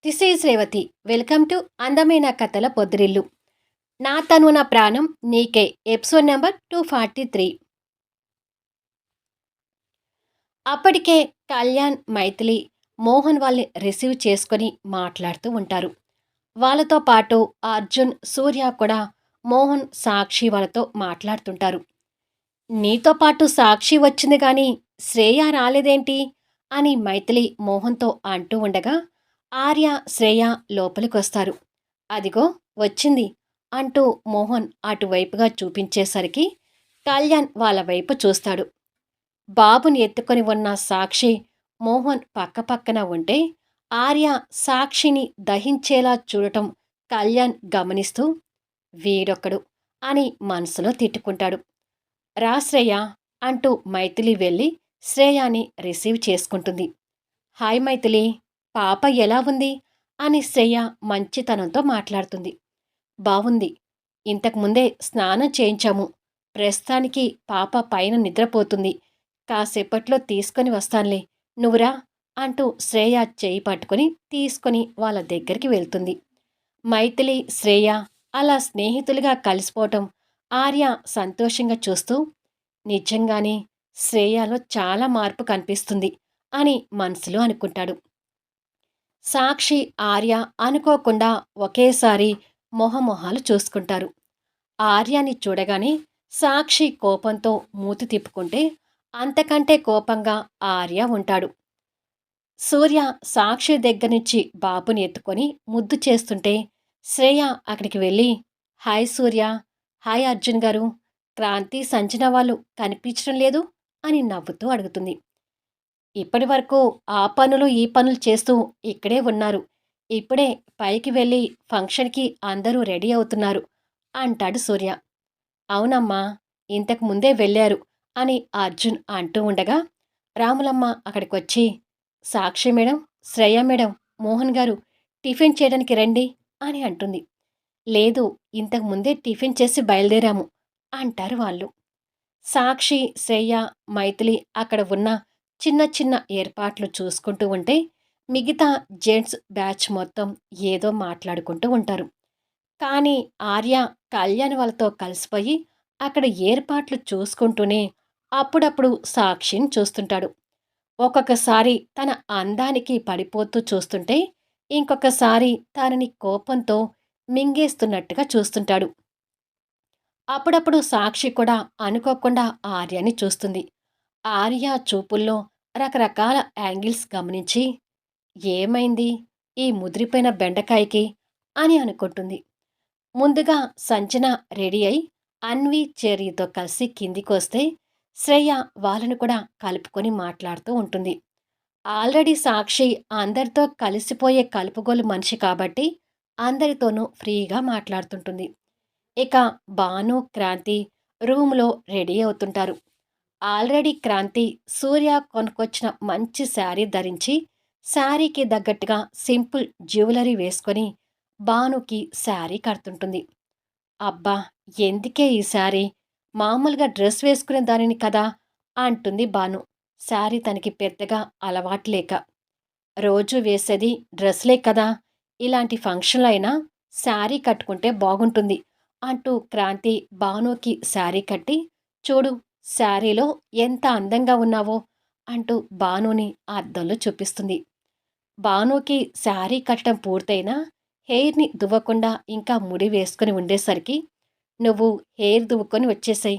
This is Revathi. Welcome to అందమైన కథల పొద్దురిల్లు. నా తను నా ప్రాణం నీకే ఎపిసోడ్ నెంబర్ 243. అప్పటికే కళ్యాణ్, మైథిలి, మోహన్ వాళ్ళని రిసీవ్ చేసుకొని మాట్లాడుతూ ఉంటారు. వాళ్ళతో పాటు అర్జున్, సూర్య కూడా మోహన్, సాక్షి వాళ్ళతో మాట్లాడుతుంటారు. నీతో పాటు సాక్షి వచ్చింది కానీ శ్రేయ రాలేదేంటి అని మైథిలి మోహన్తో అంటూ ఉండగా ఆర్య, శ్రేయ లోపలికొస్తారు. అదిగో వచ్చింది అంటూ మోహన్ అటువైపుగా చూపించేసరికి కళ్యాణ్ వాళ్ళ వైపు చూస్తాడు. బాబుని ఎత్తుకొని ఉన్న సాక్షి, మోహన్ పక్కపక్కన ఉంటే ఆర్య సాక్షిని దహించేలా చూడటం కళ్యాణ్ గమనిస్తూ వీడొక్కడు అని మనసులో తిట్టుకుంటాడు. రా శ్రేయ అంటూ మైథిలి వెళ్ళి శ్రేయాని రిసీవ్ చేసుకుంటుంది. హాయ్ మైథిలి, పాప ఎలా ఉంది అని శ్రేయ మంచితనంతో మాట్లాడుతుంది. బావుంది. ఇంతకుముందే స్నానం చేయించాము. ప్రస్తుతానికి పాప పైన నిద్రపోతుంది. కాసేపట్లో తీసుకొని వస్తానులే, నువ్వురా అంటూ శ్రేయ చేయి పట్టుకొని తీసుకొని వాళ్ళ దగ్గరికి వెళ్తుంది. మైథిలి, శ్రేయ అలా స్నేహితులుగా కలిసిపోవటం ఆర్య సంతోషంగా చూస్తూ నిజంగానే శ్రేయలో చాలా మార్పు కనిపిస్తుంది అని మనసులో అనుకుంటాడు. సాక్షి, ఆర్య అనుకోకుండా ఒకేసారి మొహమొహాలు చూసుకుంటారు. ఆర్యాని చూడగానే సాక్షి కోపంతో మూతి తిప్పుకుంటే అంతకంటే కోపంగా ఆర్య ఉంటాడు. సూర్య సాక్షి దగ్గర నుంచి బాబుని ఎత్తుకొని ముద్దు చేస్తుంటే శ్రేయ అక్కడికి వెళ్ళి హాయ్ సూర్య, హాయ్ అర్జున్ గారు, క్రాంతి, సంజన వాళ్ళు కనిపించడం లేదు అని నవ్వుతూ అడుగుతుంది. ఇప్పటి వరకు ఆ పనులు ఈ పనులు చేస్తూ ఇక్కడే ఉన్నారు. ఇప్పుడే పైకి వెళ్ళి ఫంక్షన్కి అందరూ రెడీ అవుతున్నారు అంటాడు సూర్య. అవునమ్మా, ఇంతకు ముందే వెళ్ళారు అని అర్జున్ అంటూ ఉండగా రాములమ్మ అక్కడికొచ్చి సాక్షి మేడం, శ్రేయ మేడం, మోహన్ గారు టిఫిన్ చేయడానికి రండి అని అంటుంది. లేదు, ఇంతకు ముందే టిఫిన్ చేసి బయలుదేరాము అంటారు వాళ్ళు. సాక్షి, శ్రేయ, మైథిలి అక్కడ ఉన్న చిన్న చిన్న ఏర్పాట్లు చూసుకుంటూ ఉంటే మిగతా జెంట్స్ బ్యాచ్ మొత్తం ఏదో మాట్లాడుకుంటూ ఉంటారు. కానీ ఆర్య కళ్యాణ్ వాళ్ళతో కలిసిపోయి అక్కడ ఏర్పాట్లు చూసుకుంటూనే అప్పుడప్పుడు సాక్షిని చూస్తుంటాడు. ఒక్కొక్కసారి తన అందానికి పడిపోతూ చూస్తుంటే ఇంకొకసారి తనని కోపంతో మింగేస్తున్నట్టుగా చూస్తుంటాడు. అప్పుడప్పుడు సాక్షి కూడా అనుకోకుండా ఆర్యని చూస్తుంది. ఆర్య చూపుల్లో రకరకాల యాంగిల్స్ గమనించి ఏమైంది ఈ ముదిరిపోయిన బెండకాయకి అని అనుకుంటుంది. ముందుగా సంజన రెడీ అయి అన్వి, చెర్రీతో కలిసి కిందికొస్తే శ్రేయ వాళ్ళను కూడా కలుపుకొని మాట్లాడుతూ ఉంటుంది. ఆల్రెడీ సాక్షి అందరితో కలిసిపోయే కలుపుగోలు మనిషి కాబట్టి అందరితోనూ ఫ్రీగా మాట్లాడుతుంటుంది. ఇక భాను, క్రాంతి రూమ్లో రెడీ అవుతుంటారు. ఆల్రెడీ క్రాంతి సూర్య కొనుక్కొచ్చిన మంచి శారీ ధరించి శారీకి తగ్గట్టుగా సింపుల్ జ్యువెలరీ వేసుకొని భానుకి శారీ కడుతుంటుంది. అబ్బా, ఎందుకే ఈ శారీ, మామూలుగా డ్రెస్ వేసుకునే దానిని కదా అంటుంది భాను. శారీ తనకి పెద్దగా అలవాటు లేక. రోజు వేసేది డ్రెస్లే కదా, ఇలాంటి ఫంక్షన్లో అయినా శారీ కట్టుకుంటే బాగుంటుంది అంటూ క్రాంతి భానుకి శారీ కట్టి చూడు శారీలో ఎంత అందంగా ఉన్నావో అంటూ భానుని అద్దంలో చూపిస్తుంది. భానుకి శారీ కట్టడం పూర్తయినా హెయిర్ని దువ్వకుండా ఇంకా ముడి వేసుకుని ఉండేసరికి నువ్వు హెయిర్ దువ్వుకొని వచ్చేసాయి,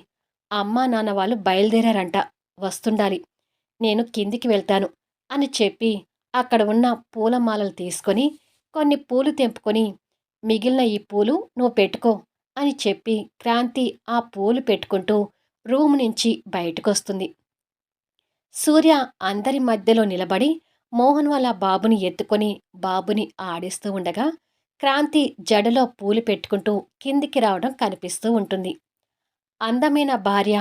అమ్మా నాన్న వాళ్ళు బయలుదేరారంట, వస్తుండాలి, నేను కిందికి వెళ్తాను అని చెప్పి అక్కడ ఉన్న పూలమాలలు తీసుకొని కొన్ని పూలు తెంపుకొని మిగిలిన ఈ పూలు నువ్వు పెట్టుకో అని చెప్పి క్రాంతి ఆ పూలు పెట్టుకుంటూ రూమ్ నుంచి బయటకొస్తుంది. సూర్య అందరి మధ్యలో నిలబడి మోహన్ వాళ్ళ బాబుని ఎత్తుకొని బాబుని ఆడిస్తూ ఉండగా క్రాంతి జడలో పూలు పెట్టుకుంటూ కిందికి రావడం కనిపిస్తూ ఉంటుంది. అందమైన భార్య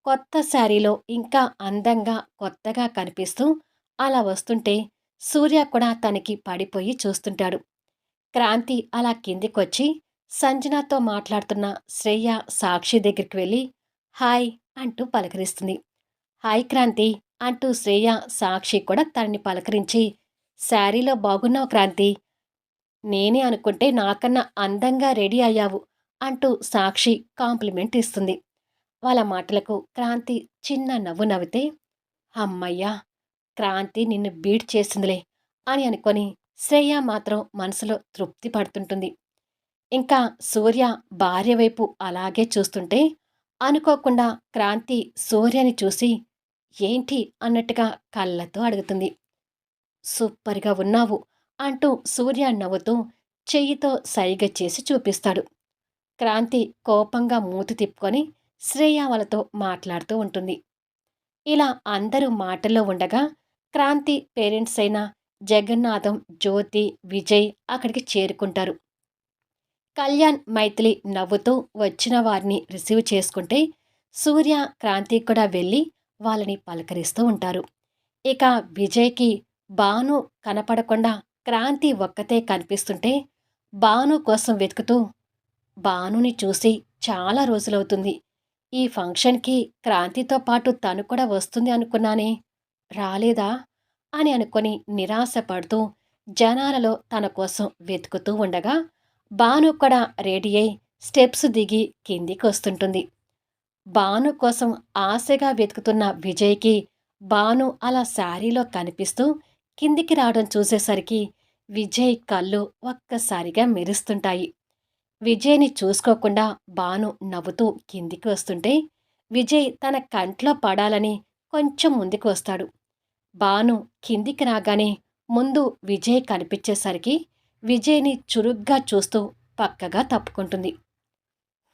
కొత్త శారీలో ఇంకా అందంగా కొత్తగా కనిపిస్తూ అలా వస్తుంటే సూర్య కూడా తనకి పడిపోయి చూస్తుంటాడు. క్రాంతి అలా కిందికొచ్చి సంజనతో మాట్లాడుతున్న శ్రేయ, సాక్షి దగ్గరికి వెళ్ళి హాయ్ అంటూ పలకరిస్తుంది. హాయ్ క్రాంతి అంటూ శ్రేయ, సాక్షి కూడా తనని పలకరించి శారీలో బాగున్నావు క్రాంతి, నేనే అనుకుంటే నాకన్నా అందంగా రెడీ అయ్యావు అంటూ సాక్షి కాంప్లిమెంట్ ఇస్తుంది. వాళ్ళ మాటలకు క్రాంతి చిన్న నవ్వు నవ్వితే, హమ్మయ్యా! క్రాంతి నిన్ను బీట్ చేసిందిలే అని అనుకొని శ్రేయ మాత్రం మనసులో తృప్తి పడుతుంటుంది. ఇంకా సూర్య భార్య వైపు అలాగే చూస్తుంటే అనుకోకుండా క్రాంతి సూర్యని చూసి ఏంటి అన్నట్టుగా కళ్ళతో అడుగుతుంది. సూపర్‌గా ఉన్నావు అంటూ సూర్య నవ్వుతూ చెయ్యితో సైగ చేసి చూపిస్తాడు. క్రాంతి కోపంగా మూతి తిప్పుకొని శ్రేయ వాళ్ళతో మాట్లాడుతూ ఉంటుంది. ఇలా అందరూ మాటల్లో ఉండగా క్రాంతి పేరెంట్స్ అయిన జగన్నాథం, జ్యోతి, విజయ్ అక్కడికి చేరుకుంటారు. కళ్యాణ్, మైథిలి నవ్వుతూ వచ్చిన వారిని రిసీవ్ చేసుకుంటే సూర్య, క్రాంతి కూడా వెళ్ళి వాళ్ళని పలకరిస్తూ ఉంటారు. ఇక విజయ్‌కి భాను కనపడకుండా క్రాంతి ఒక్కతే కనిపిస్తుంటే భాను కోసం వెతుకుతూ భానుని చూసి చాలా రోజులవుతుంది. ఈ ఫంక్షన్‌కి క్రాంతితో పాటు తను కూడా వస్తుంది అనుకున్నానే, రాలేదా? అని అనుకొని నిరాశపడుతూ జనాలలో తన కోసం వెతుకుతూ ఉండగా, భాను కూడా రెడీ అయి స్టెప్స్ దిగి కిందికొస్తుంటుంది. భాను కోసం ఆశగా వెతుకుతున్న విజయ్‌కి భాను అలా శారీలో కనిపిస్తూ కిందికి రావడం చూసేసరికి విజయ్ కళ్ళు ఒక్కసారిగా మెరుస్తుంటాయి. విజయ్‌ని చూసుకోకుండా భాను నవ్వుతూ కిందికి వస్తుంటే, విజయ్ తన కంట్లో పడాలని కొంచెం ముందుకు వస్తాడు. భాను కిందికి రాగానే ముందు విజయ్ కనిపించేసరికి విజయ్‌ని చురుగ్గా చూస్తూ పక్కగా తప్పుకుంటుంది.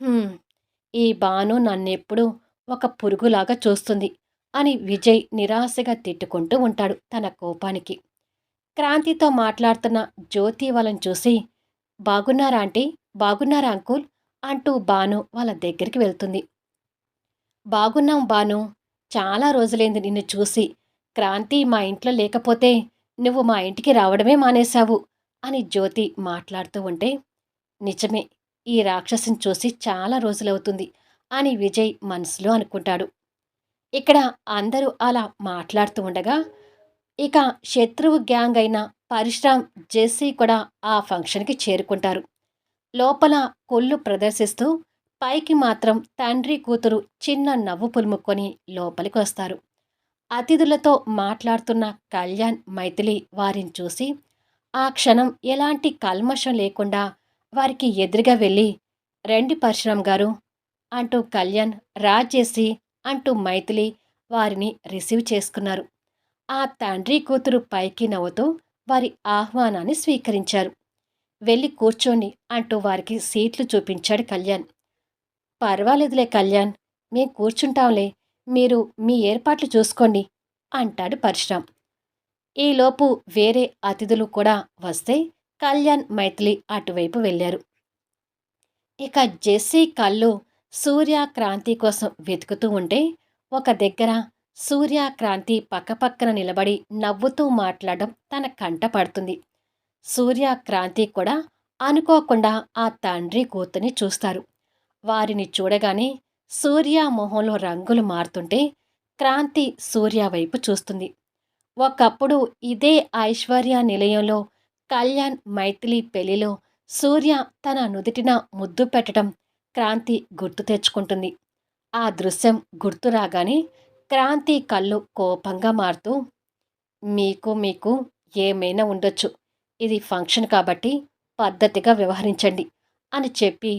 హ్మ్. ఈ భాను నన్నెప్పుడూ ఒక పురుగులాగా చూస్తుంది అని విజయ్ నిరాశగా తిట్టుకుంటూ ఉంటాడు తన కోపానికి. క్రాంతితో మాట్లాడుతున్న జ్యోతి వాళ్ళని చూసి, బాగున్నారా ఆంటీ? బాగున్నారా అంకుల్? అంటూ భాను వాళ్ళ దగ్గరికి వెళ్తుంది. బాగున్నాం భాను. చాలా రోజులైంది నిన్ను చూసి. క్రాంతి మా ఇంట్లో లేకపోతే నువ్వు మా ఇంటికి రావడమే మానేశావు అని జ్యోతి మాట్లాడుతూ ఉంటే, నిజమే ఈ రాక్షసిని చూసి చాలా రోజులవుతుంది అని విజయ్ మనసులో అనుకుంటాడు. ఇక్కడ అందరూ అలా మాట్లాడుతూ ఉండగా, ఇక శత్రువు గ్యాంగ్ అయిన పరశురామ్, జెస్సీ కూడా ఆ ఫంక్షన్‌కి చేరుకుంటారు. లోపల కొళ్ళు ప్రదర్శిస్తూ పైకి మాత్రం తండ్రి కూతురు చిన్న నవ్వు పులుముకొని లోపలికొస్తారు. అతిథులతో మాట్లాడుతున్న కళ్యాణ్, మైథిలి వారిని చూసి ఆ క్షణం ఎలాంటి కల్మషం లేకుండా వారికి ఎదురుగా వెళ్ళి, రండి పరశురామ్ గారు అంటూ కళ్యాణ్, రాజేసి అంటూ మైథిలి వారిని రిసీవ్ చేసుకున్నారు. ఆ తండ్రి కూతురు పైకి నవ్వుతూ వారి ఆహ్వానాన్ని స్వీకరించారు. వెళ్ళి కూర్చోండి అంటూ వారికి సీట్లు చూపించాడు కళ్యాణ్. పర్వాలేదులే కళ్యాణ్, మేం కూర్చుంటాంలే, మీరు మీ ఏర్పాట్లు చూసుకోండి అంటాడు పరశురాం. ఈలోపు వేరే అతిథులు కూడా వస్తే కళ్యాణ్, మైథిలి అటువైపు వెళ్ళారు. ఇక జెస్సీ కళ్ళు సూర్య, క్రాంతి కోసం వెతుకుతూ ఉంటే ఒక దగ్గర సూర్య, క్రాంతి పక్కపక్కన నిలబడి నవ్వుతూ మాట్లాడడం తన కంట పడుతుంది. సూర్య, క్రాంతి కూడా అనుకోకుండా ఆ తండ్రి కూతుర్ని చూస్తారు. వారిని చూడగానే సూర్య మొహంలో రంగులు మారుతుంటే క్రాంతి సూర్య వైపు చూస్తుంది. ఒకప్పుడు ఇదే ఐశ్వర్య నిలయంలో కళ్యాణ్, మైథిలి పెళ్లిలో సూర్య తన నుదిటిన ముద్దు పెట్టడం క్రాంతి గుర్తు తెచ్చుకుంటుంది. ఆ దృశ్యం గుర్తు రాగానే క్రాంతి కళ్ళు కోపంగా మారుతూ, మీకు ఏమైనా ఉండొచ్చు. ఇది ఫంక్షన్ కాబట్టి పద్ధతిగా వ్యవహరించండి అని చెప్పి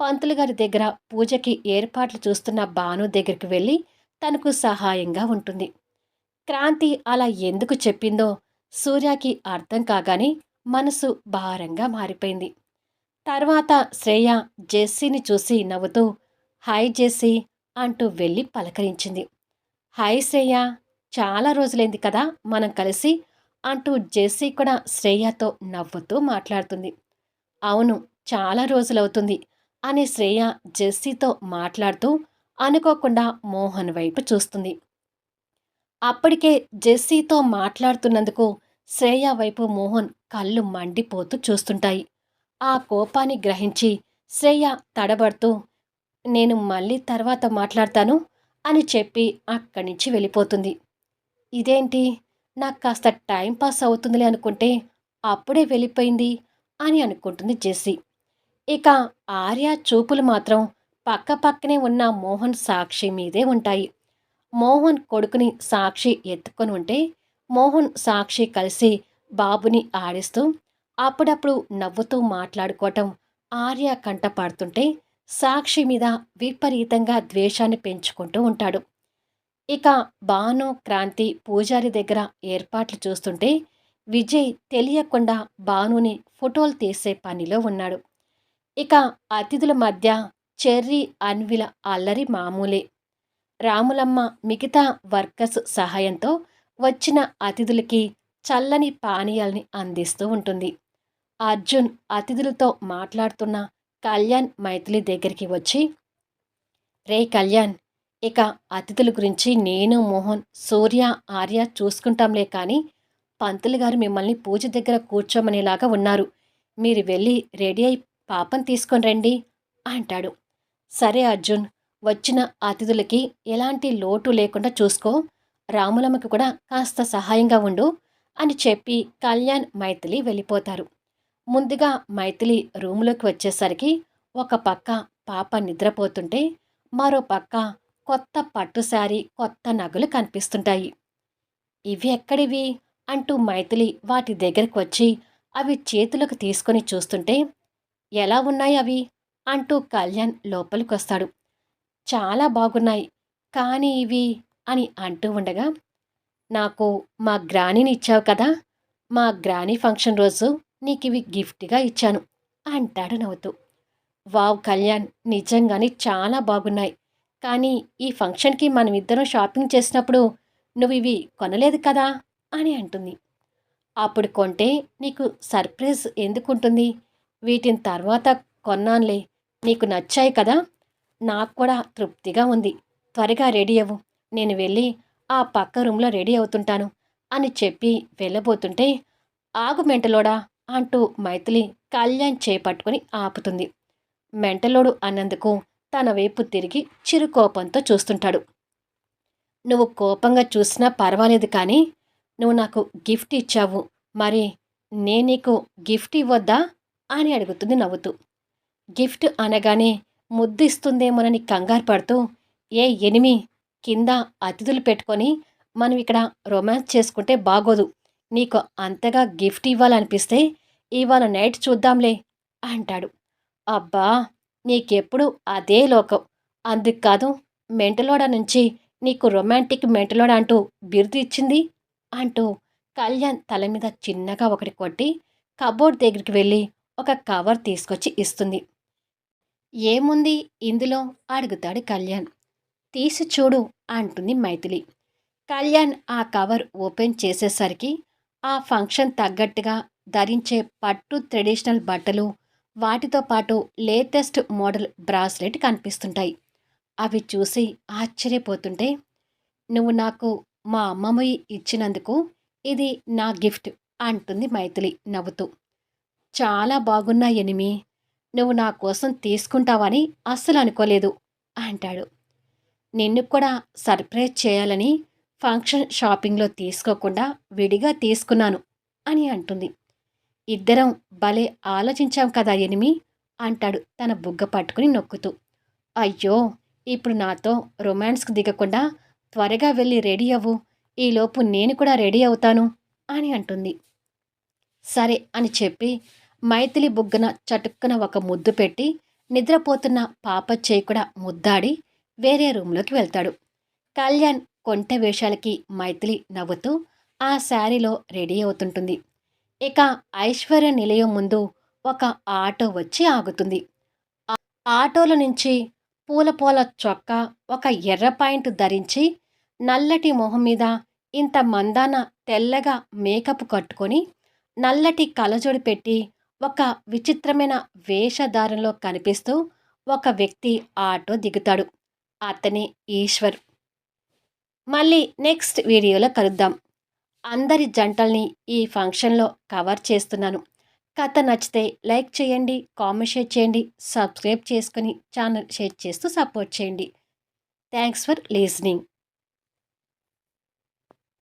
పంతులు గారి దగ్గర పూజకి ఏర్పాట్లు చూస్తున్న భాను దగ్గరికి వెళ్ళి తనకు సహాయంగా ఉంటుంది. క్రాంతి అలా ఎందుకు చెప్పిందో సూర్యకి అర్థం కాగానే మనసు భారంగా మారిపోయింది. తర్వాత శ్రేయ జెస్సీని చూసి నవ్వుతూ, హాయ్ జెస్సీ అంటూ వెళ్ళి పలకరించింది. హాయ్ శ్రేయ, చాలా రోజులైంది కదా మనం కలిసి అంటూ జెస్సీ కూడా శ్రేయతో నవ్వుతూ మాట్లాడుతుంది. అవును, చాలా రోజులవుతుంది అని శ్రేయ జెస్సీతో మాట్లాడుతూ అనుకోకుండా మోహన్ వైపు చూస్తుంది. అప్పటికే జెస్సీతో మాట్లాడుతున్నందుకు శ్రేయ వైపు మోహన్ కళ్ళు మండిపోతూ చూస్తుంటాయి. ఆ కోపాన్ని గ్రహించి శ్రేయ తడబడుతూ, నేను మళ్ళీ తర్వాత మాట్లాడతాను అని చెప్పి అక్కడి నుంచి వెళ్ళిపోతుంది. ఇదేంటి, నాకు కాస్త టైం పాస్ అవుతుందిలే అనుకుంటే అప్పుడే వెళ్ళిపోయింది అని అనుకుంటుంది జెస్సీ. ఇక ఆర్య చూపులు మాత్రం పక్క పక్కనే ఉన్న మోహన్ సాక్షి మీదే ఉంటాయి. మోహన్ కొడుకుని సాక్షి ఎత్తుకొని ఉంటే మోహన్ సాక్షి కలిసి బాబుని ఆడిస్తూ అప్పుడప్పుడు నవ్వుతూ మాట్లాడుకోవటం ఆర్య కంట పడుతుంటే సాక్షి మీద విపరీతంగా ద్వేషాన్ని పెంచుకుంటూ ఉంటాడు. ఇక భాను, క్రాంతి పూజారి దగ్గర ఏర్పాట్లు చూస్తుంటే విజయ్ తెలియకుండా భానుని ఫోటోలు తీసే పనిలో ఉన్నాడు. ఇక అతిథుల మధ్య చెర్రీ, అన్విల అల్లరి మామూలే. రాములమ్మ మిగతా వర్కర్స్ సహాయంతో వచ్చిన అతిథులకి చల్లని పానీయాల్ని అందిస్తూ ఉంటుంది. అర్జున్ అతిథులతో మాట్లాడుతున్న కళ్యాణ్, మైథిలి దగ్గరికి వచ్చి, రే కళ్యాణ్, ఇక అతిథుల గురించి నేను, మోహన్, సూర్య, ఆర్య చూసుకుంటాంలే కానీ పంతులు గారు మిమ్మల్ని పూజ దగ్గర కూర్చోమనేలాగా ఉన్నారు. మీరు వెళ్ళి రెడీ అయి పాపని తీసుకొని రండి అంటాడు. సరే అర్జున్, వచ్చిన అతిథులకి ఎలాంటి లోటు లేకుండా చూసుకో, రాములమ్మకి కూడా కాస్త సహాయంగా ఉండు అని చెప్పి కళ్యాణ్, మైథిలి వెళ్ళిపోతారు. ముందుగా మైథిలి రూములోకి వచ్చేసరికి ఒక పక్క పాప నిద్రపోతుంటే మరో పక్క కొత్త పట్టు శారీ, కొత్త నగలు కనిపిస్తుంటాయి. ఇవి ఎక్కడివి అంటూ మైథిలి వాటి దగ్గరకు వచ్చి అవి చేతులకు తీసుకొని చూస్తుంటే, ఎలా ఉన్నాయి అవి అంటూ కళ్యాణ్ లోపలికొస్తాడు. చాలా బాగున్నాయి, కానీ ఇవి అని అంటూ ఉండగా, నాకు మా గ్రానీని ఇచ్చావు కదా, మా గ్రానీ ఫంక్షన్ రోజు నీకివి గిఫ్ట్గా ఇచ్చాను అంటాడు నవ్వుతూ. వావ్ కళ్యాణ్, నిజంగానే చాలా బాగున్నాయి, కానీ ఈ ఫంక్షన్కి మనమిద్దరం షాపింగ్ చేసినప్పుడు నువ్వు ఇవి కొనలేదు కదా అని అంటుంది. అప్పుడు కొంటే నీకు సర్ప్రైజ్ ఎందుకుంటుంది, వీటిని తర్వాత కొన్నానులే, నీకు నచ్చాయి కదా, నాకు కూడా తృప్తిగా ఉంది, త్వరగా రెడీ అవ్వు, నేను వెళ్ళి ఆ పక్క రూమ్లో రెడీ అవుతుంటాను అని చెప్పి వెళ్ళబోతుంటే, ఆగు మెంటలోడా అంటూ మైథిలి కళ్యాణ్ చేపట్టుకుని ఆపుతుంది. మెంటలోడు అన్నందుకు తన వైపు తిరిగి చిరుకోపంతో చూస్తుంటాడు. నువ్వు కోపంగా చూసినా పర్వాలేదు, కానీ నువ్వు నాకు గిఫ్ట్ ఇచ్చావు, మరి నేను నీకు గిఫ్ట్ ఇవ్వొద్దా అని అడుగుతుంది నవ్వుతూ. గిఫ్ట్ అనగానే ముద్దు ఇస్తుందేమోనని కంగారు పడుతూ, ఏ ఎనిమి, కింద అతిథులు పెట్టుకొని మనం ఇక్కడ రొమాన్స్ చేసుకుంటే బాగోదు, నీకు అంతగా గిఫ్ట్ ఇవ్వాలనిపిస్తే ఇవాళ నైట్ చూద్దాంలే అంటాడు. అబ్బా, నీకెప్పుడు అదే లోకం, అందుకు కాదు మెంటలోడ నుంచి నీకు రొమాంటిక్ మెంటలోడ అంటూ బిరుదు ఇచ్చింది అంటూ కళ్యాణ్ తల మీద చిన్నగా ఒకటి కొట్టి కబోర్డ్ దగ్గరికి వెళ్ళి ఒక కవర్ తీసుకొచ్చి ఇస్తుంది. ఏముంది ఇందులో అడుగుతాడు కళ్యాణ్. తీసి చూడు అంటుంది మైథిలి. కళ్యాణ్ ఆ కవర్ ఓపెన్ చేసేసరికి ఆ ఫంక్షన్ తగ్గట్టుగా ధరించే పట్టు ట్రెడిషనల్ బట్టలు, వాటితో పాటు లేటెస్ట్ మోడల్ బ్రాస్లెట్ కనిపిస్తుంటాయి. అవి చూసి ఆశ్చర్యపోతుంటే, నువ్వు నాకు మా అమ్మమ్మ ఇచ్చినందుకు ఇది నా గిఫ్ట్ అంటుంది మైథిలి నవ్వుతూ. చాలా బాగున్నాయి ఎనిమి, నువ్వు నా కోసం తీసుకుంటావని అస్సలు అనుకోలేదు అంటాడు. నిన్ను కూడా సర్ప్రైజ్ చేయాలని ఫంక్షన్ షాపింగ్లో తీసుకోకుండా విడిగా తీసుకున్నాను అని అంటుంది. ఇద్దరం భలే ఆలోచించాం కదా ఎనిమి అంటాడు తన బుగ్గ పట్టుకుని నొక్కుతూ. అయ్యో, ఇప్పుడు నాతో రొమాన్స్కి దిగకుండా త్వరగా వెళ్ళి రెడీ అవ్వు, ఈలోపు నేను కూడా రెడీ అవుతాను అని అంటుంది. సరే అని చెప్పి మైథిలి బుగ్గన చటుక్కున ఒక ముద్దు పెట్టి నిద్రపోతున్న పాప చేయి కూడా ముద్దాడి వేరే రూంలోకి వెళ్తాడు. కళ్యాణ్ కొంట వేషాలకి మైథిలి నవ్వుతూ ఆ శారీలో రెడీ అవుతుంటుంది. ఇక ఐశ్వర్య నిలయం ముందు ఒక ఆటో వచ్చి ఆగుతుంది. ఆటోలో నుంచి పూల పూల చొక్కా, ఒక ఎర్ర పాయింట్ ధరించి నల్లటి మొహం మీద ఇంత మందాన తెల్లగా మేకప్ కట్టుకొని నల్లటి కలజోడు పెట్టి ఒక విచిత్రమైన వేషధారంలో కనిపిస్తూ ఒక వ్యక్తి ఆటో దిగుతాడు. అతనే ఈశ్వర్. మళ్ళీ నెక్స్ట్ వీడియోలో కలుద్దాం. అందరి జంటల్ని ఈ ఫంక్షన్లో కవర్ చేస్తున్నాను. కథ నచ్చితే లైక్ చేయండి, కామెంట్ షేర్ చేయండి, సబ్స్క్రైబ్ చేసుకుని ఛానల్ షేర్ చేస్తూ సపోర్ట్ చేయండి. Thanks for listening.